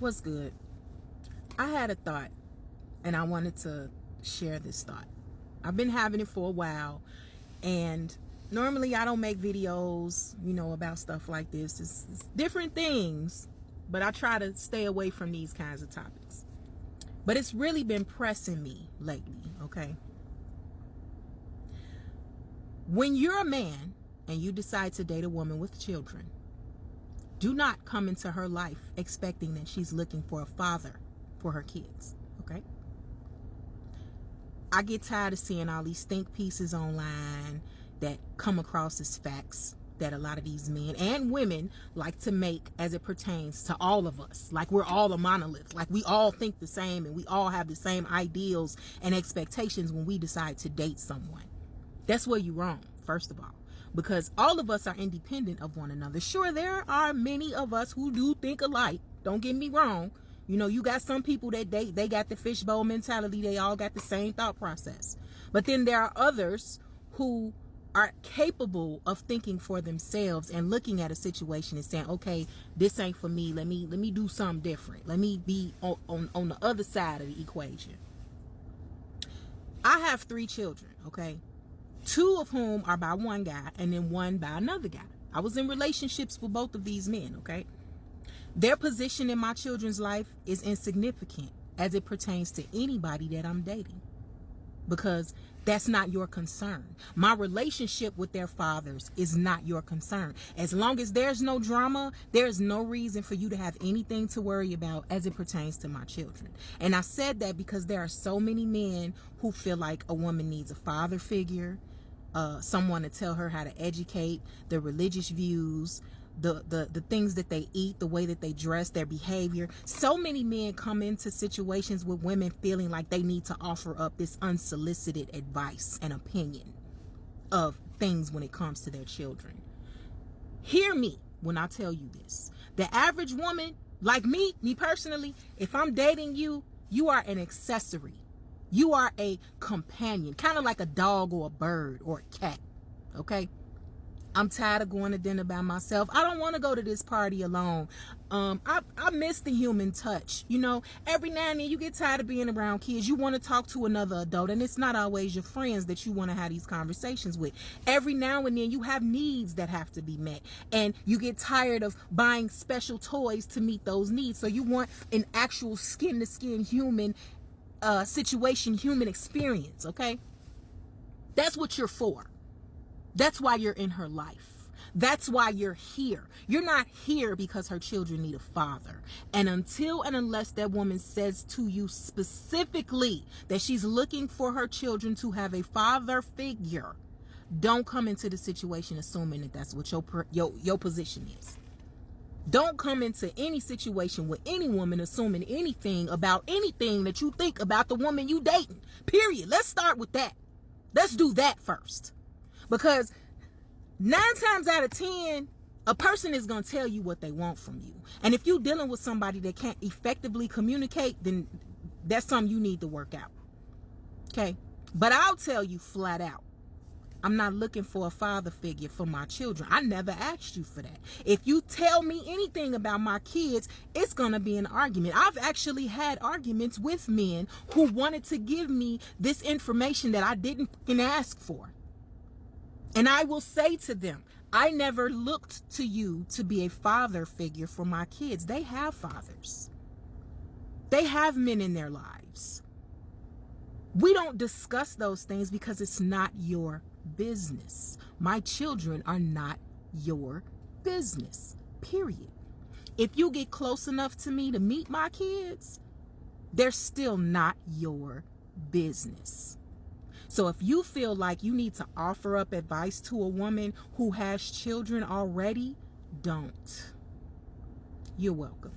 What's good? I had a thought and I wanted to share this thought. I've been having it for a while, and normally I don't make videos, about stuff like this. It's different things, but I try to stay away from these kinds of topics. But it's really been pressing me lately, okay? When you're a man and you decide to date a woman with children, do not come into her life expecting that she's looking for a father for her kids, okay? I get tired of seeing all these think pieces online that come across as facts that a lot of these men and women like to make as it pertains to all of us. Like we're all a monolith. Like we all think the same and we all have the same ideals and expectations when we decide to date someone. That's where you're wrong, first of all, because all of us are independent of one another. Sure, there are many of us who do think alike. Don't get me wrong. You got some people that they got the fishbowl mentality. They all got the same thought process. But then there are others who are capable of thinking for themselves and looking at a situation and saying, okay, this ain't for me. Let me do something different. Let me be on the other side of the equation. I have 3 children, okay? 2 of whom are by one guy and then 1 by another guy. I was in relationships with both of these men, okay? Their position in my children's life is insignificant as it pertains to anybody that I'm dating, because that's not your concern. My relationship with their fathers is not your concern. As long as there's no drama, there's no reason for you to have anything to worry about as it pertains to my children. And I said that because there are so many men who feel like a woman needs a father figure, someone to tell her how to educate, their religious views, the things that they eat, the way that they dress, their behavior. So many men come into situations with women feeling like they need to offer up this unsolicited advice and opinion of things when it comes to their children. Hear me when I tell you this. The average woman, like me personally, if I'm dating you, you are an accessory. You are a companion, kind of like a dog or a bird or a cat, okay? I'm tired of going to dinner by myself. I don't want to go to this party alone. I miss the human touch. Every now and then you get tired of being around kids. You want to talk to another adult, and it's not always your friends that you want to have these conversations with. Every now and then you have needs that have to be met, and you get tired of buying special toys to meet those needs. So you want an actual skin-to-skin human situation, human experience, okay? That's what you're for. That's why you're in her life. That's why you're here. You're not here because her children need a father. And until and unless that woman says to you specifically that she's looking for her children to have a father figure, don't come into the situation assuming that that's what your position is. Don't come into any situation with any woman assuming anything about anything that you think about the woman you dating. Period. Let's start with that. Let's do that first. Because 9 times out of 10, a person is going to tell you what they want from you. And if you're dealing with somebody that can't effectively communicate, then that's something you need to work out. Okay? But I'll tell you flat out, I'm not looking for a father figure for my children. I never asked you for that. If you tell me anything about my kids, it's going to be an argument. I've actually had arguments with men who wanted to give me this information that I didn't ask for. And I will say to them, I never looked to you to be a father figure for my kids. They have fathers. They have men in their lives. We don't discuss those things because it's not your business. My children are not your business, period. If you get close enough to me to meet my kids, they're still not your business. So if you feel like you need to offer up advice to a woman who has children already, don't. You're welcome.